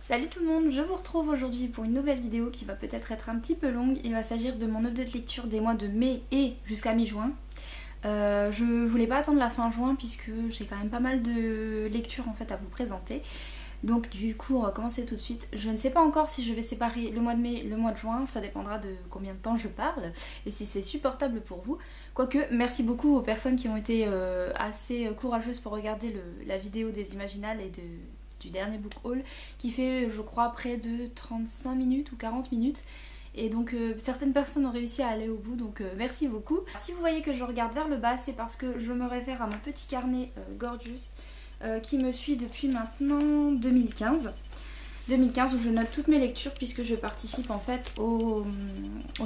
Salut tout le monde, je vous retrouve aujourd'hui pour une nouvelle vidéo qui va peut-être être un petit peu longue. Il va s'agir de mon update lecture des mois de mai et jusqu'à mi-juin. Je voulais pas attendre la fin juin puisque j'ai quand même pas mal de lectures en fait à vous présenter. Donc du coup on va commencer tout de suite. Je ne sais pas encore si je vais séparer le mois de mai et le mois de juin, ça dépendra de combien de temps je parle et si c'est supportable pour vous. Quoique merci beaucoup aux personnes qui ont été assez courageuses pour regarder la vidéo des Imaginales et du dernier book haul qui fait je crois près de 35 minutes ou 40 minutes. Et donc certaines personnes ont réussi à aller au bout, donc merci beaucoup. Si vous voyez que je regarde vers le bas, c'est parce que je me réfère à mon petit carnet Gorgeous qui me suit depuis maintenant 2015. 2015 où je note toutes mes lectures puisque je participe en fait au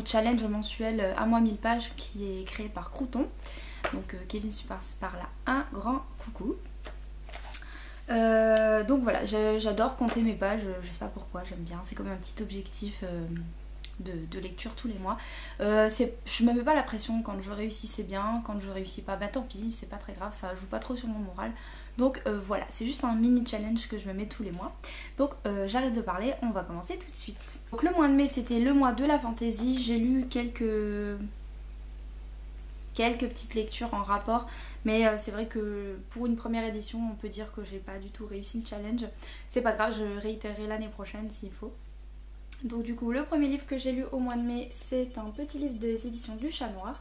challenge mensuel à moi 1000 pages qui est créé par Crouton. Donc Kevin passe par là, un grand coucou. Donc voilà, j'adore compter mes pages, je sais pas pourquoi, j'aime bien, c'est comme un petit objectif de lecture tous les mois. Je me mets pas la pression, quand je réussis c'est bien, quand je réussis pas, bah tant pis, c'est pas très grave, ça joue pas trop sur mon moral. Donc voilà, c'est juste un mini challenge que je me mets tous les mois. Donc j'arrête de parler, on va commencer tout de suite. Donc le mois de mai c'était le mois de la fantasy, j'ai lu quelques petites lectures en rapport, mais c'est vrai que pour une première édition on peut dire que j'ai pas du tout réussi le challenge. C'est pas grave, je réitérerai l'année prochaine s'il faut. Donc du coup le premier livre que j'ai lu au mois de mai c'est un petit livre des éditions du Chat Noir.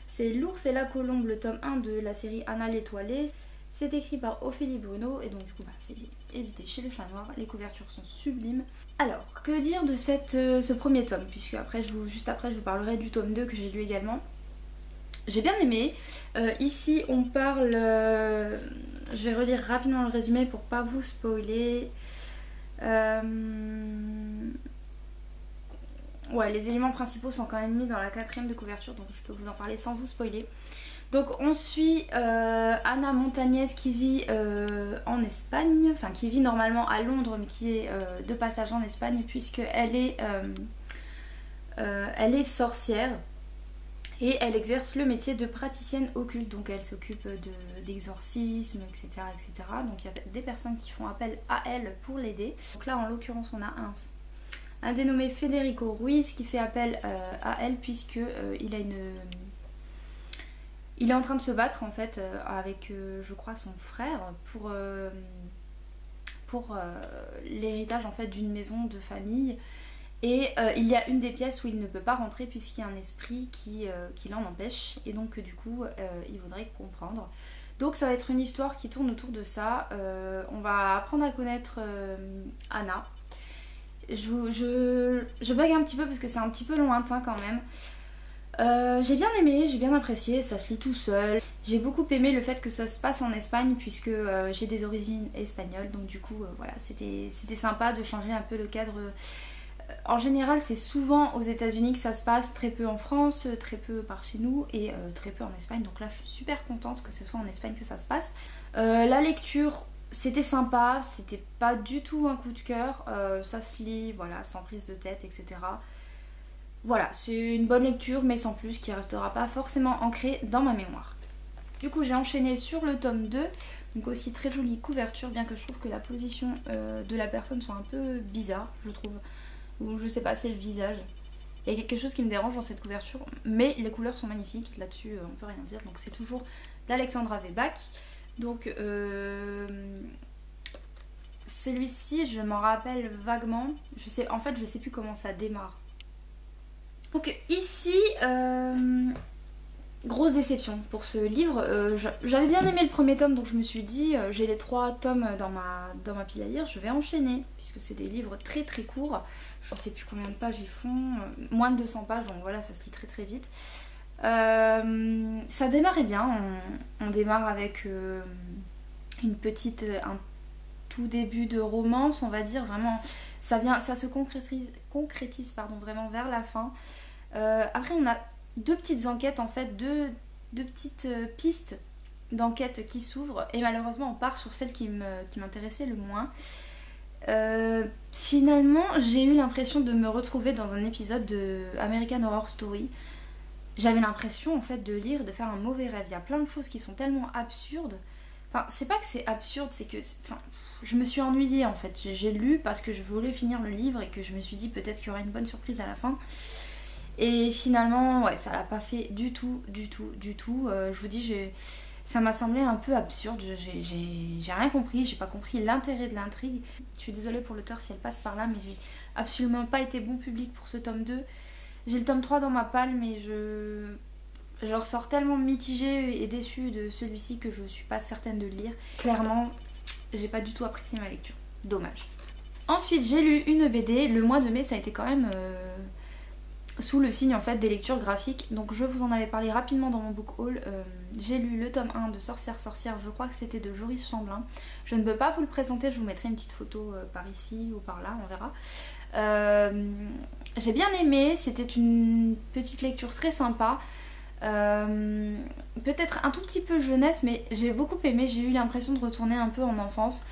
C'est L'ours et la colombe, le tome 1 de la série Anna l'étoilée. C'est écrit par Ophélie Bruno et donc du coup c'est édité chez le Chat Noir. Les couvertures sont sublimes. Alors que dire de ce premier tome, puisque après juste après je vous parlerai du tome 2 que j'ai lu également. J'ai bien aimé. Ici on parle... je vais relire rapidement le résumé pour pas vous spoiler. Ouais, les éléments principaux sont quand même mis dans la 4ème de couverture, donc je peux vous en parler sans vous spoiler. Donc on suit Anna Montagnès qui vit en Espagne, enfin qui vit normalement à Londres mais qui est de passage en Espagne puisqu'elle elle est sorcière. Et elle exerce le métier de praticienne occulte, donc elle s'occupe d'exorcisme, etc., etc. Donc il y a des personnes qui font appel à elle pour l'aider. Donc là en l'occurrence on a un dénommé Federico Ruiz qui fait appel à elle puisque il est en train de se battre en fait avec je crois son frère pour l'héritage en fait d'une maison de famille. Et il y a une des pièces où il ne peut pas rentrer puisqu'il y a un esprit qui l'en empêche. Et donc du coup il voudrait comprendre. Donc ça va être une histoire qui tourne autour de ça. On va apprendre à connaître Anna. Je bug un petit peu parce que c'est un petit peu lointain quand même. J'ai bien aimé, j'ai bien apprécié, ça se lit tout seul. J'ai beaucoup aimé le fait que ça se passe en Espagne puisque j'ai des origines espagnoles. Donc du coup voilà, c'était sympa de changer un peu le cadre. En général c'est souvent aux États-Unis que ça se passe, très peu en France, très peu par chez nous et très peu en Espagne. Donc là je suis super contente que ce soit en Espagne que ça se passe. La lecture c'était sympa, c'était pas du tout un coup de cœur, ça se lit voilà sans prise de tête etc. Voilà, c'est une bonne lecture mais sans plus qui restera pas forcément ancrée dans ma mémoire. Du coup j'ai enchaîné sur le tome 2, donc aussi très jolie couverture bien que je trouve que la position de la personne soit un peu bizarre je trouve. Ou je sais pas, c'est le visage. Il y a quelque chose qui me dérange dans cette couverture, mais les couleurs sont magnifiques, là-dessus on peut rien dire. Donc c'est toujours d'Alexandra Weback. Donc celui-ci je m'en rappelle vaguement. En fait je sais plus comment ça démarre. Donc ici, grosse déception pour ce livre. J'avais bien aimé le premier tome donc je me suis dit j'ai les 3 tomes dans ma pile à lire, je vais enchaîner puisque c'est des livres très très courts. Je sais plus combien de pages ils font, moins de 200 pages donc voilà ça se lit très très vite. Ça démarrait bien, on démarre avec un tout début de romance on va dire, vraiment ça se concrétise pardon, vraiment vers la fin. Après on a deux petites enquêtes en fait, deux petites pistes d'enquête qui s'ouvrent et malheureusement on part sur celle qui m'intéressait le moins. Finalement j'ai eu l'impression de me retrouver dans un épisode de American Horror Story. J'avais l'impression en fait de lire, de faire un mauvais rêve. Il y a plein de choses qui sont tellement absurdes Enfin, c'est pas que c'est absurde, c'est que... Enfin, je me suis ennuyée en fait. J'ai lu parce que je voulais finir le livre et que je me suis dit peut-être qu'il y aura une bonne surprise à la fin. Et finalement, ouais, ça l'a pas fait du tout, du tout, du tout. Je vous dis, ça m'a semblé un peu absurde. J'ai rien compris, j'ai pas compris l'intérêt de l'intrigue. Je suis désolée pour l'auteur si elle passe par là, mais j'ai absolument pas été bon public pour ce tome 2. J'ai le tome 3 dans ma palle, mais je ressors tellement mitigée et déçue de celui-ci que je suis pas certaine de le lire. Clairement, j'ai pas du tout apprécié ma lecture. Dommage. Ensuite, j'ai lu une BD. Le mois de mai, ça a été quand même sous le signe en fait des lectures graphiques. Donc je vous en avais parlé rapidement dans mon book haul. J'ai lu le tome 1 de Sorcière Sorcière, je crois que c'était de Joris Chamblin. Je ne peux pas vous le présenter, je vous mettrai une petite photo par ici ou par là, on verra. J'ai bien aimé, c'était une petite lecture très sympa. Peut-être un tout petit peu jeunesse, mais j'ai beaucoup aimé, j'ai eu l'impression de retourner un peu en enfance.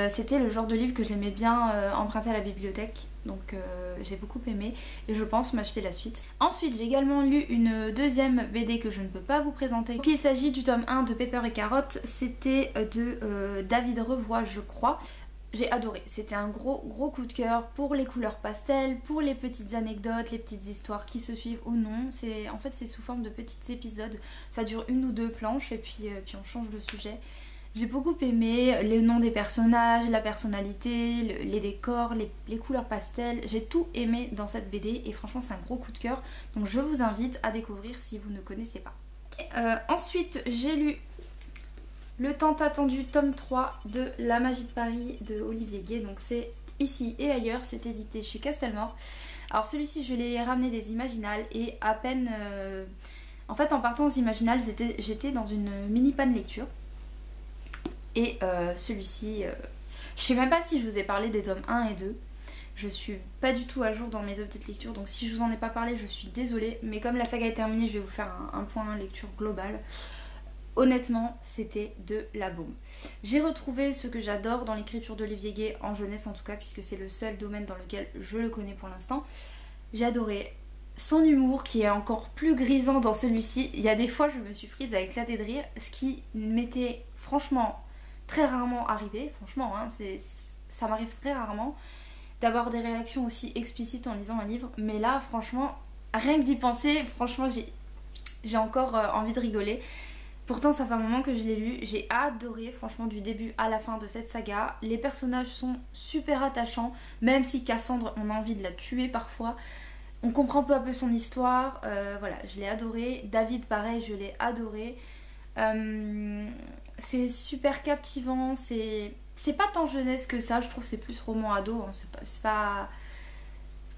C'était le genre de livre que j'aimais bien emprunter à la bibliothèque, donc j'ai beaucoup aimé et je pense m'acheter la suite. Ensuite, j'ai également lu une deuxième BD que je ne peux pas vous présenter. Il s'agit du tome 1 de Pepper et Carotte, c'était de David Revoy, je crois. J'ai adoré, c'était un gros coup de cœur pour les couleurs pastel, pour les petites anecdotes, les petites histoires qui se suivent ou non. En fait c'est sous forme de petits épisodes, ça dure 1 ou 2 planches et puis on change de sujet. J'ai beaucoup aimé les noms des personnages, la personnalité, les décors, les couleurs pastel. J'ai tout aimé dans cette BD et franchement c'est un gros coup de cœur. Donc je vous invite à découvrir si vous ne connaissez pas. Ensuite j'ai lu le tant attendu tome 3 de La Magie de Paris de Olivier Gay. Donc c'est ici et ailleurs, c'est édité chez Castelmore. Alors celui-ci je l'ai ramené des Imaginales et à peine... En fait en partant aux Imaginales j'étais dans une mini panne lecture. Et celui-ci, je sais même pas si je vous ai parlé des tomes 1 et 2. Je suis pas du tout à jour dans mes updates lecture, donc si je vous en ai pas parlé, je suis désolée. Mais comme la saga est terminée, je vais vous faire un point lecture globale. Honnêtement, c'était de la bombe. J'ai retrouvé ce que j'adore dans l'écriture d'Olivier Gay, en jeunesse en tout cas, puisque c'est le seul domaine dans lequel je le connais pour l'instant. J'ai adoré son humour qui est encore plus grisant dans celui-ci. Il y a des fois, je me suis prise à éclater de rire, ce qui m'était franchement très rarement arrivé. Franchement, hein, ça m'arrive très rarement d'avoir des réactions aussi explicites en lisant un livre. Mais là, franchement, rien que d'y penser, franchement, j'ai encore envie de rigoler. Pourtant ça fait un moment que je l'ai lu, j'ai adoré franchement du début à la fin de cette saga. Les personnages sont super attachants, même si Cassandre on a envie de la tuer parfois. On comprend peu à peu son histoire, voilà je l'ai adoré. David pareil je l'ai adoré. C'est super captivant, c'est pas tant jeunesse que ça, je trouve c'est plus roman ado, hein.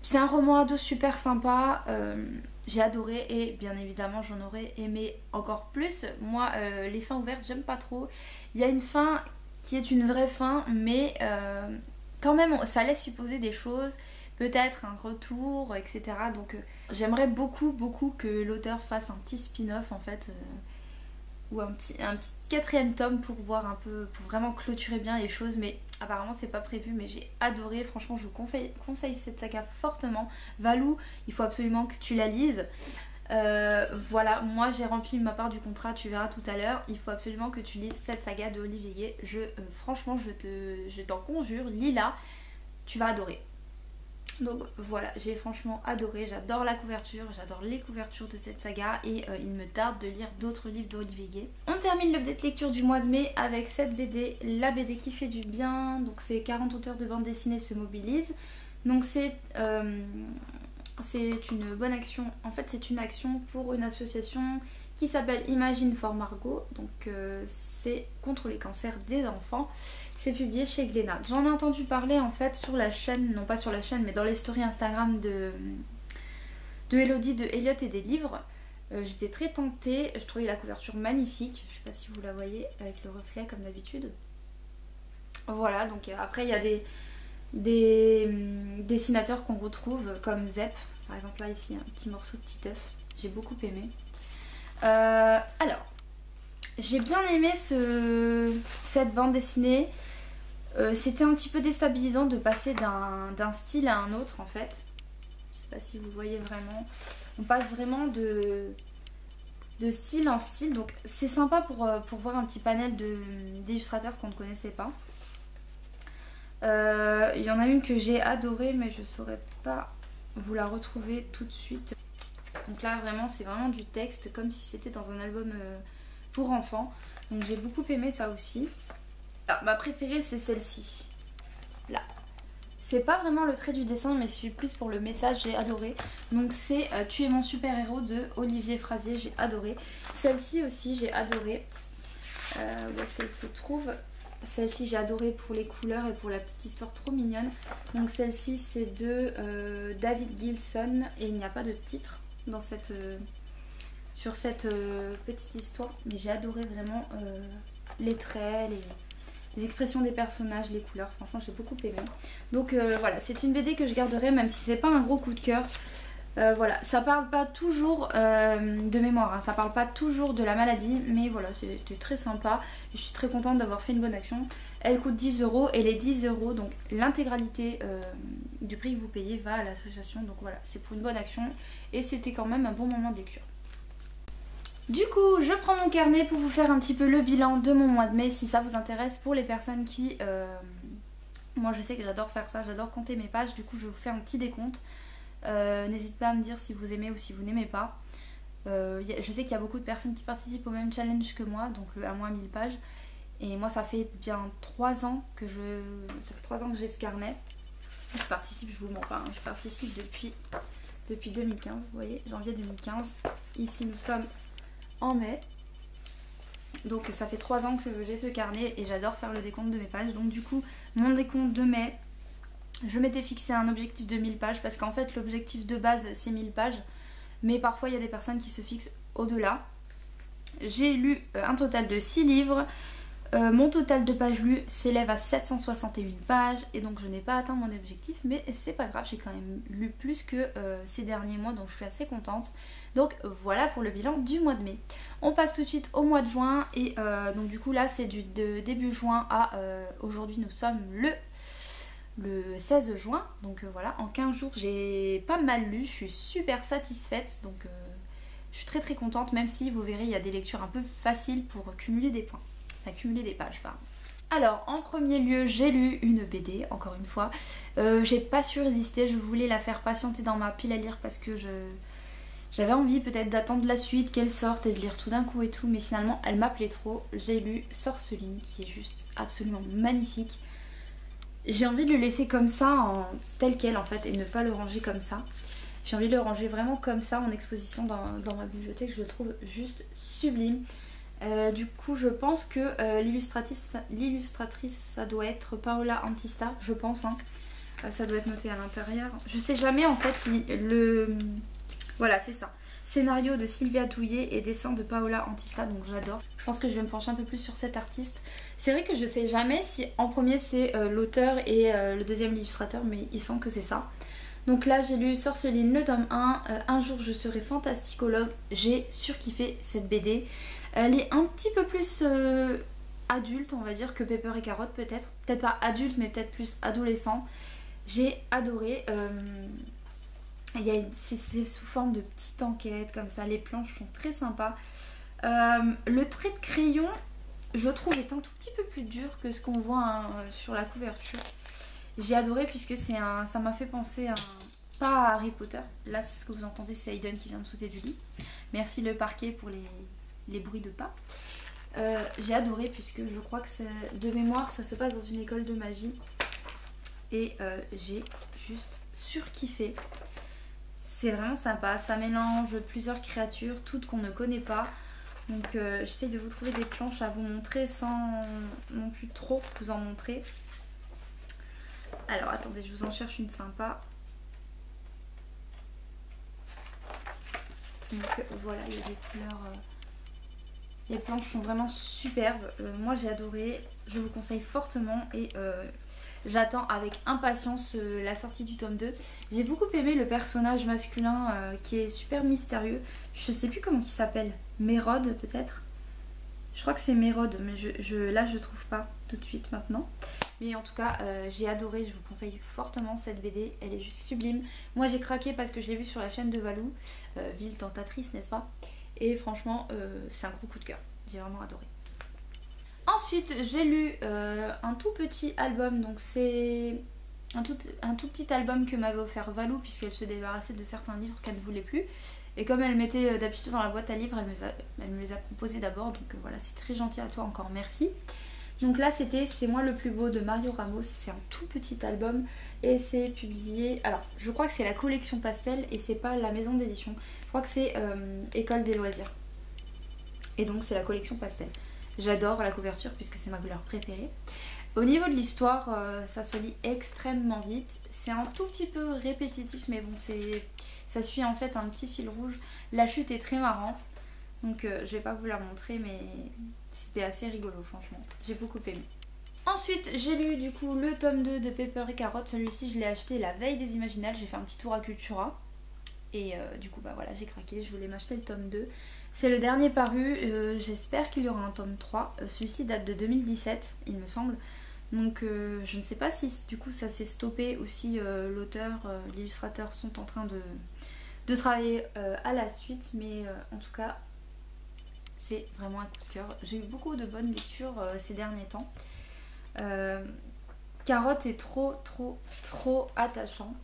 C'est un roman ado super sympa. J'ai adoré et bien évidemment j'en aurais aimé encore plus. Moi les fins ouvertes j'aime pas trop. Il y a une fin qui est une vraie fin mais quand même ça laisse supposer des choses, peut-être un retour etc. Donc j'aimerais beaucoup que l'auteur fasse un petit spin-off en fait ou un petit 4e tome pour voir un peu, pour vraiment clôturer bien les choses, mais apparemment c'est pas prévu. Mais j'ai adoré, franchement je vous conseille cette saga fortement. Valou, il faut absolument que tu la lises. Voilà, moi j'ai rempli ma part du contrat, tu verras tout à l'heure. Il faut absolument que tu lises cette saga de Olivier Gay. Franchement je t'en conjure, lis-la, tu vas adorer. Donc voilà, j'ai franchement adoré, j'adore la couverture, j'adore les couvertures de cette saga et il me tarde de lire d'autres livres d'Olivier Gay. On termine l'update lecture du mois de mai avec cette BD, la BD qui fait du bien. Donc c'est 40 auteurs de bande dessinée se mobilisent. Donc c'est une bonne action, en fait c'est une action pour une association qui s'appelle Imagine for Margot. Donc c'est contre les cancers des enfants. C'est publié chez Glénat. J'en ai entendu parler en fait sur la chaîne, non pas sur la chaîne mais dans les stories Instagram de Elodie de Elliot et des livres. J'étais très tentée, je trouvais la couverture magnifique. Je sais pas si vous la voyez avec le reflet comme d'habitude. Voilà, donc après il y a des dessinateurs qu'on retrouve comme Zep. Par exemple là ici un petit morceau de Titeuf. J'ai beaucoup aimé. Alors, j'ai bien aimé cette bande dessinée. C'était un petit peu déstabilisant de passer d'un style à un autre en fait. Je sais pas si vous voyez vraiment. On passe vraiment de style en style. Donc c'est sympa pour voir un petit panel d'illustrateurs qu'on ne connaissait pas. Il y en a une que j'ai adorée mais je saurais pas vous la retrouver tout de suite. Donc là vraiment c'est vraiment du texte comme si c'était dans un album pour enfants. Donc j'ai beaucoup aimé ça aussi. Alors, ma préférée c'est celle-ci. Là. C'est pas vraiment le trait du dessin mais c'est plus pour le message, j'ai adoré. Donc c'est Tu es mon super héros de Olivier Frazier, j'ai adoré. Celle-ci aussi j'ai adoré. Où est-ce qu'elle se trouve? Celle-ci j'ai adoré pour les couleurs et pour la petite histoire trop mignonne. Donc celle-ci c'est de David Gilson et il n'y a pas de titre dans sur cette petite histoire. Mais j'ai adoré vraiment les traits, les expressions des personnages, les couleurs. Franchement j'ai beaucoup aimé. Donc voilà, c'est une BD que je garderai même si c'est pas un gros coup de cœur. Voilà, ça parle pas toujours de mémoire, hein, ça parle pas toujours de la maladie, mais voilà, c'était très sympa. Je suis très contente d'avoir fait une bonne action. Elle coûte 10 € et les 10 €, donc l'intégralité du prix que vous payez va à l'association. Donc voilà, c'est pour une bonne action et c'était quand même un bon moment de lecture. Du coup, je prends mon carnet pour vous faire un petit peu le bilan de mon mois de mai si ça vous intéresse pour les personnes qui... Moi je sais que j'adore faire ça, j'adore compter mes pages, du coup je vais vous faire un petit décompte. N'hésitez pas à me dire si vous aimez ou si vous n'aimez pas. Je sais qu'il y a beaucoup de personnes qui participent au même challenge que moi, donc le à moins 1000 pages. Et moi ça fait bien 3 ans que j'ai ce carnet. Je participe, je vous mens pas, hein, je participe depuis 2015, vous voyez, janvier 2015. Ici nous sommes en mai. Donc ça fait 3 ans que j'ai ce carnet et j'adore faire le décompte de mes pages. Donc du coup, mon décompte de mai, je m'étais fixé un objectif de 1000 pages parce qu'en fait l'objectif de base c'est 1000 pages. Mais parfois il y a des personnes qui se fixent au-delà. J'ai lu un total de 6 livres. Mon total de pages lues s'élève à 761 pages et donc je n'ai pas atteint mon objectif, mais c'est pas grave, j'ai quand même lu plus que ces derniers mois, donc je suis assez contente. Donc voilà pour le bilan du mois de mai. On passe tout de suite au mois de juin et donc du coup là c'est de début juin à aujourd'hui, nous sommes le 16 juin, donc voilà, en 15 jours j'ai pas mal lu, je suis super satisfaite, donc je suis très contente, même si vous verrez il y a des lectures un peu faciles pour cumuler des points. Cumuler des pages, pardon. Alors en premier lieu j'ai lu une BD, encore une fois. J'ai pas su résister, je voulais la faire patienter dans ma pile à lire parce que j'avais envie peut-être d'attendre la suite, qu'elle sorte et de lire tout d'un coup et tout, mais finalement elle m'appelait trop. J'ai lu Sorceline qui est juste absolument magnifique. J'ai envie de le laisser comme ça, tel quel en fait, et ne pas le ranger comme ça. J'ai envie de le ranger vraiment comme ça en exposition dans ma bibliothèque, je le trouve juste sublime. Du coup je pense que l'illustratrice ça doit être Paola Antista, je pense hein. Ça doit être noté à l'intérieur. Je sais jamais en fait si voilà c'est ça, scénario de Sylvia Douillet et dessin de Paola Antista, donc j'adore. Je pense que je vais me pencher un peu plus sur cet artiste. C'est vrai que je sais jamais si en premier c'est l'auteur et le deuxième l'illustrateur, mais il semble que c'est ça. Donc là j'ai lu Sorceline le tome 1, Un jour je serai fantasticologue, j'ai surkiffé cette BD. Elle est un petit peu plus adulte on va dire que Pepper et Carotte peut-être. Peut-être pas adulte mais peut-être plus adolescent. J'ai adoré. C'est sous forme de petites enquêtes comme ça, les planches sont très sympas. Le trait de crayon je trouve est un tout petit peu plus dur que ce qu'on voit hein, sur la couverture. J'ai adoré puisque ça m'a fait penser à pas à Harry Potter. Là c'est ce que vous entendez, c'est Hayden qui vient de sauter du lit. Merci le parquet pour les bruits de pas. J'ai adoré puisque je crois que de mémoire ça se passe dans une école de magie. Et j'ai juste surkiffé. C'est vraiment sympa, ça mélange plusieurs créatures, toutes qu'on ne connaît pas. Donc j'essaie de vous trouver des planches à vous montrer sans non plus trop vous en montrer. Alors attendez, je vous en cherche une sympa. Donc voilà, il y a des couleurs... Les planches sont vraiment superbes. Moi j'ai adoré, je vous conseille fortement et j'attends avec impatience la sortie du tome 2. J'ai beaucoup aimé le personnage masculin qui est super mystérieux. Je sais plus comment il s'appelle. Mérode peut-être. Je crois que c'est Mérode, mais là je trouve pas tout de suite maintenant. Mais en tout cas j'ai adoré, je vous conseille fortement cette BD, elle est juste sublime. Moi j'ai craqué parce que je l'ai vue sur la chaîne de Valou, Ville Tentatrice n'est-ce pas? et franchement c'est un gros coup de cœur, j'ai vraiment adoré. Ensuite j'ai lu un tout petit album, donc c'est un tout petit album que m'avait offert Valou puisqu'elle se débarrassait de certains livres qu'elle ne voulait plus. Et comme elle mettait d'habitude dans la boîte à livres, elle me les a proposés d'abord, donc voilà, c'est très gentil à toi, encore merci. Donc là c'était C'est moi le plus beau de Mario Ramos, c'est un tout petit album et c'est publié, alors je crois que c'est la collection Pastel et c'est pas la maison d'édition, je crois que c'est École des loisirs. Et donc c'est la collection Pastel. J'adore la couverture puisque c'est ma couleur préférée. Au niveau de l'histoire, ça se lit extrêmement vite. C'est un tout petit peu répétitif mais bon, ça suit en fait un petit fil rouge. La chute est très marrante. Donc je vais pas vous la montrer mais c'était assez rigolo franchement. J'ai beaucoup aimé. Ensuite j'ai lu du coup le tome 2 de Pepper et Carotte. Celui-ci je l'ai acheté la veille des Imaginales. J'ai fait un petit tour à Cultura. Et du coup bah voilà, j'ai craqué, je voulais m'acheter le tome 2. C'est le dernier paru, j'espère qu'il y aura un tome 3. Celui-ci date de 2017 il me semble. Donc je ne sais pas si du coup ça s'est stoppé ou si l'auteur, l'illustrateur sont en train de travailler à la suite. Mais en tout cas c'est vraiment un coup de cœur. J'ai eu beaucoup de bonnes lectures ces derniers temps. Carotte est trop attachant.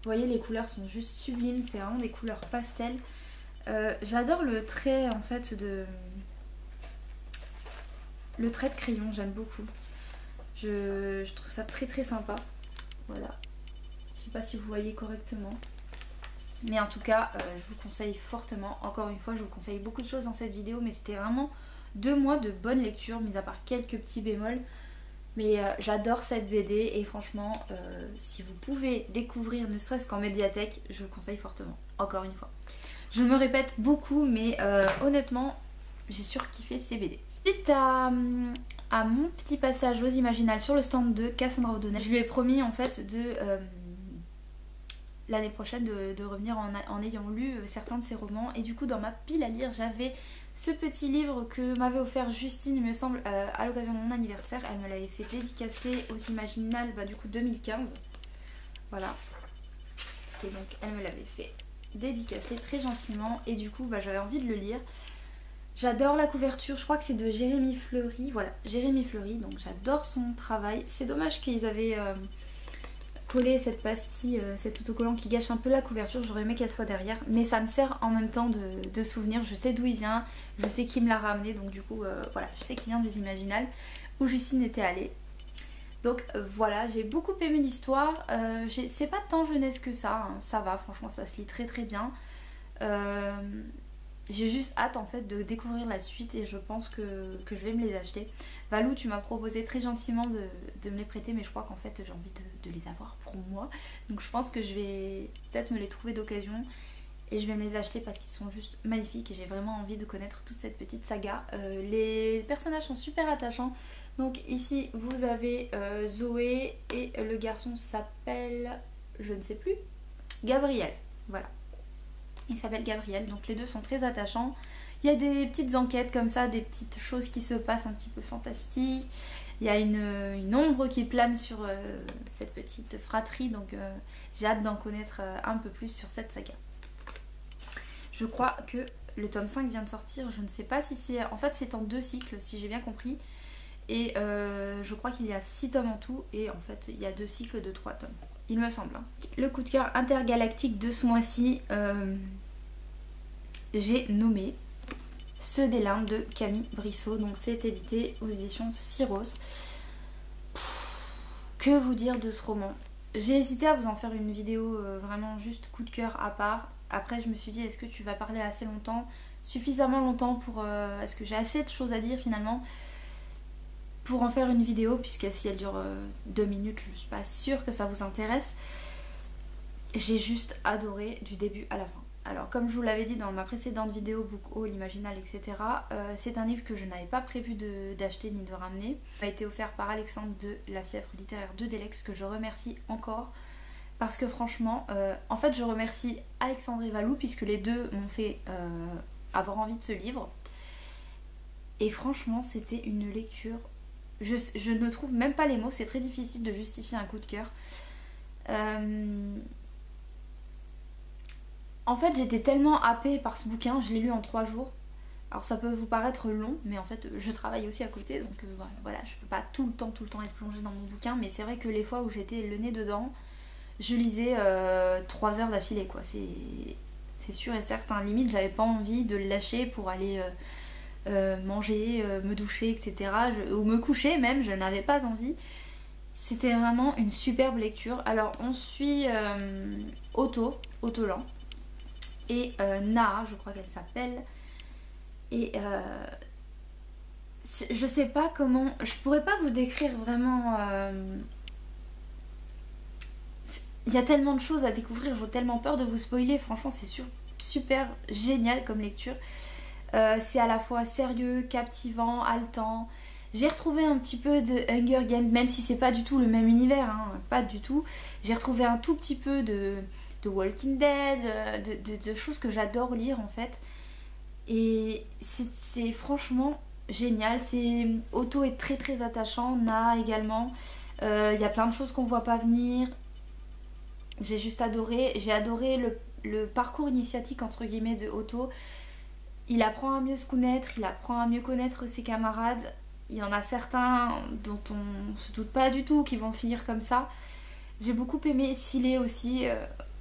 Vous voyez, les couleurs sont juste sublimes, c'est vraiment des couleurs pastel. J'adore le trait en fait le trait de crayon, j'aime beaucoup. Je trouve ça très sympa. Voilà. Je sais pas si vous voyez correctement. Mais en tout cas, je vous conseille fortement. Encore une fois, je vous conseille beaucoup de choses dans cette vidéo. Mais c'était vraiment 2 mois de bonne lecture, mis à part quelques petits bémols. Mais j'adore cette BD et franchement, si vous pouvez découvrir ne serait-ce qu'en médiathèque, je vous conseille fortement. Encore une fois. Je me répète beaucoup, mais honnêtement, j'ai surkiffé ces BD. Suite à mon petit passage aux Imaginales sur le stand de Cassandra O'Donnell, je lui ai promis en fait de l'année prochaine de revenir en ayant lu certains de ses romans. Et du coup dans ma pile à lire j'avais ce petit livre que m'avait offert Justine il me semble à l'occasion de mon anniversaire. Elle me l'avait fait dédicacer aux Imaginales du coup 2015. Voilà. Et donc elle me l'avait fait dédicacer très gentiment et du coup j'avais envie de le lire. J'adore la couverture, je crois que c'est de Jérémy Fleury, voilà, Jérémy Fleury, donc j'adore son travail. C'est dommage qu'ils avaient collé cette pastille, cet autocollant qui gâche un peu la couverture, j'aurais aimé qu'elle soit derrière. Mais ça me sert en même temps de souvenir, je sais d'où il vient, je sais qui me l'a ramené, donc du coup voilà, je sais qu'il vient des Imaginales où Justine était allée. Donc voilà, j'ai beaucoup aimé l'histoire, c'est pas tant jeunesse que ça, hein, ça va, franchement ça se lit très bien. J'ai juste hâte en fait de découvrir la suite et je pense que je vais me les acheter. Valou, tu m'as proposé très gentiment de me les prêter mais je crois qu'en fait j'ai envie de les avoir pour moi. Donc je pense que je vais peut-être me les trouver d'occasion et je vais me les acheter parce qu'ils sont juste magnifiques et j'ai vraiment envie de connaître toute cette petite saga. Les personnages sont super attachants. Donc ici vous avez Zoé et le garçon s'appelle, je ne sais plus, Gabriel, voilà. Il s'appelle Gabriel, donc les deux sont très attachants. Il y a des petites enquêtes comme ça, des petites choses qui se passent un petit peu fantastiques. Il y a une ombre qui plane sur cette petite fratrie, donc j'ai hâte d'en connaître un peu plus sur cette saga. Je crois que le tome 5 vient de sortir, je ne sais pas si c'est... En fait c'est en 2 cycles si j'ai bien compris. Et je crois qu'il y a 6 tomes en tout et en fait il y a 2 cycles de 3 tomes. Il me semble. Le coup de cœur intergalactique de ce mois-ci, j'ai nommé Ceux des larmes de Camille Brissot. Donc c'est édité aux éditions Syros. Que vous dire de ce roman? J'ai hésité à vous en faire une vidéo vraiment juste coup de cœur à part. Après je me suis dit est-ce que tu vas parler assez longtemps? Suffisamment longtemps pour... est-ce que j'ai assez de choses à dire finalement pour en faire une vidéo, puisque si elle dure 2 minutes, je suis pas sûre que ça vous intéresse. J'ai juste adoré du début à la fin. Alors comme je vous l'avais dit dans ma précédente vidéo Book Haul, Imaginal, etc. C'est un livre que je n'avais pas prévu d'acheter ni de ramener. Il m'a été offert par Alexandre de La Fièvre littéraire de Delex, que je remercie encore. Parce que franchement, en fait je remercie Alexandre et Valou, puisque les deux m'ont fait avoir envie de ce livre. Et franchement c'était une lecture... Je ne trouve même pas les mots, c'est très difficile de justifier un coup de cœur. En fait j'étais tellement happée par ce bouquin, je l'ai lu en 3 jours. Alors ça peut vous paraître long, mais en fait je travaille aussi à côté, donc voilà, je peux pas tout le temps être plongée dans mon bouquin, mais c'est vrai que les fois où j'étais le nez dedans, je lisais 3 heures d'affilée quoi, c'est sûr et certain. Limite j'avais pas envie de le lâcher pour aller manger, me doucher, etc. Ou me coucher même, je n'avais pas envie. C'était vraiment une superbe lecture. Alors on suit Autolan et Naa, je crois qu'elle s'appelle. Et je sais pas comment, je pourrais pas vous décrire vraiment. Il y a tellement de choses à découvrir, j'ai tellement peur de vous spoiler. Franchement, c'est super génial comme lecture. C'est à la fois sérieux, captivant, haletant. J'ai retrouvé un petit peu de Hunger Games, même si c'est pas du tout le même univers, hein, pas du tout. J'ai retrouvé un tout petit peu de Walking Dead, de choses que j'adore lire en fait. Et c'est franchement génial. Otto est très attachant, Na également. Il y a plein de choses qu'on voit pas venir. J'ai juste adoré. J'ai adoré le parcours initiatique entre guillemets de Otto. Il apprend à mieux se connaître, il apprend à mieux connaître ses camarades. Il y en a certains dont on se doute pas du tout qui vont finir comme ça. J'ai beaucoup aimé Silé aussi.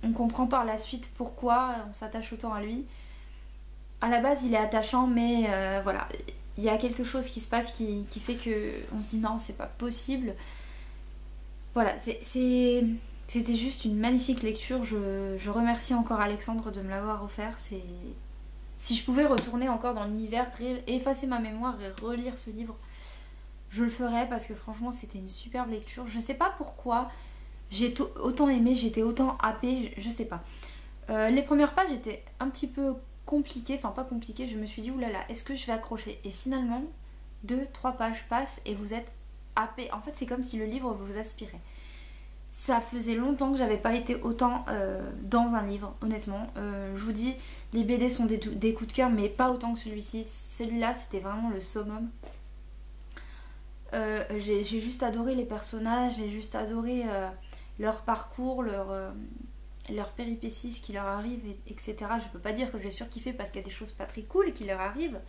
On comprend par la suite pourquoi on s'attache autant à lui. À la base il est attachant, mais voilà, il y a quelque chose qui se passe qui fait que on se dit non, c'est pas possible. Voilà, c'était juste une magnifique lecture. Je remercie encore Alexandre de me l'avoir offert. Si je pouvais retourner encore dans l'univers, effacer ma mémoire et relire ce livre, je le ferais parce que franchement c'était une superbe lecture. Je sais pas pourquoi j'ai autant aimé, j'étais autant happée, je sais pas. Les premières pages étaient un petit peu compliquées, enfin pas compliquées, je me suis dit oulala, est-ce que je vais accrocher? Et finalement, 2-3 pages passent et vous êtes happé. En fait c'est comme si le livre vous aspirait. Ça faisait longtemps que j'avais pas été autant dans un livre, honnêtement. Je vous dis, les BD sont des coups de cœur, mais pas autant que celui-ci. Celui-là, c'était vraiment le summum. J'ai juste adoré les personnages, j'ai juste adoré leur parcours, leurs péripéties, ce qui leur arrive, etc. Je peux pas dire que j'ai surkiffé parce qu'il y a des choses pas très cool qui leur arrivent.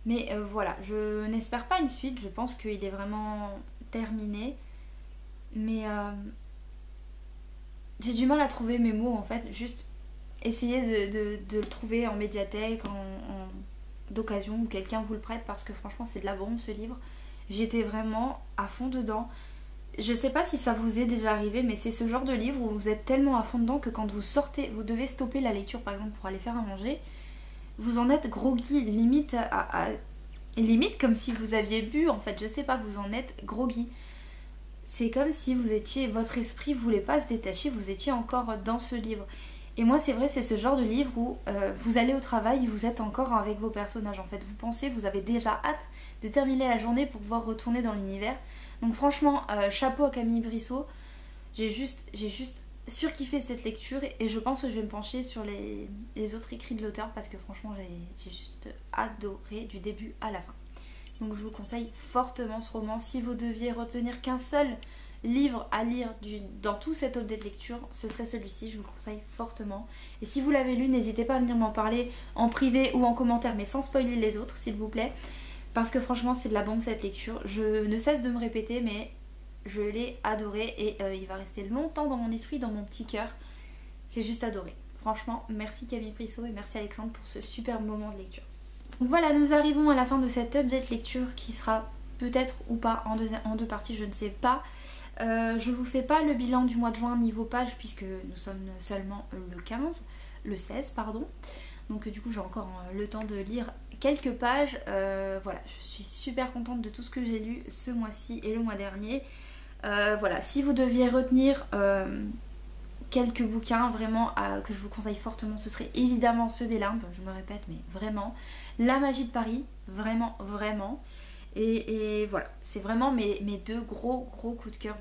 Mais voilà, je n'espère pas une suite, je pense qu'il est vraiment terminé. Mais j'ai du mal à trouver mes mots en fait, juste essayer de le trouver en médiathèque, d'occasion, où quelqu'un vous le prête, parce que franchement c'est de la bombe ce livre. J'étais vraiment à fond dedans. Je sais pas si ça vous est déjà arrivé, mais c'est ce genre de livre où vous êtes tellement à fond dedans que quand vous sortez, vous devez stopper la lecture par exemple pour aller faire à manger, vous en êtes groggy, limite limite comme si vous aviez bu en fait, je sais pas, vous en êtes groggy. C'est comme si vous étiez, votre esprit voulait pas se détacher, vous étiez encore dans ce livre. Et moi c'est vrai, c'est ce genre de livre où vous allez au travail et vous êtes encore avec vos personnages en fait. Vous pensez, vous avez déjà hâte de terminer la journée pour pouvoir retourner dans l'univers. Donc franchement, chapeau à Camille Brissot. J'ai juste surkiffé cette lecture et je pense que je vais me pencher sur les autres écrits de l'auteur parce que franchement j'ai juste adoré du début à la fin. Donc je vous conseille fortement ce roman. Si vous deviez retenir qu'un seul livre à lire dans tout cet update lecture, ce serait celui-ci, je vous le conseille fortement. Et si vous l'avez lu, n'hésitez pas à venir m'en parler en privé ou en commentaire, mais sans spoiler les autres s'il vous plaît. Parce que franchement c'est de la bombe cette lecture. Je ne cesse de me répéter, mais je l'ai adoré et il va rester longtemps dans mon esprit, dans mon petit cœur. J'ai juste adoré. Franchement, merci Camille Brissot et merci Alexandre pour ce super moment de lecture. Donc voilà, nous arrivons à la fin de cette update lecture qui sera peut-être ou pas en deux parties, je ne sais pas. Je vous fais pas le bilan du mois de juin niveau page puisque nous sommes seulement le 16 pardon. Donc du coup j'ai encore le temps de lire quelques pages. Voilà, je suis super contente de tout ce que j'ai lu ce mois-ci et le mois dernier. Voilà, si vous deviez retenir quelques bouquins vraiment que je vous conseille fortement, ce serait évidemment ceux des limbes, je me répète mais vraiment. La magie de Paris, vraiment. Et voilà, c'est vraiment mes deux gros coups de cœur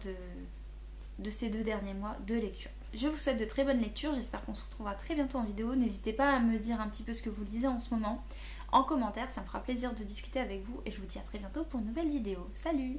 de ces 2 derniers mois de lecture. Je vous souhaite de très bonnes lectures, j'espère qu'on se retrouvera très bientôt en vidéo. N'hésitez pas à me dire un petit peu ce que vous lisez en ce moment en commentaire, ça me fera plaisir de discuter avec vous et je vous dis à très bientôt pour une nouvelle vidéo. Salut!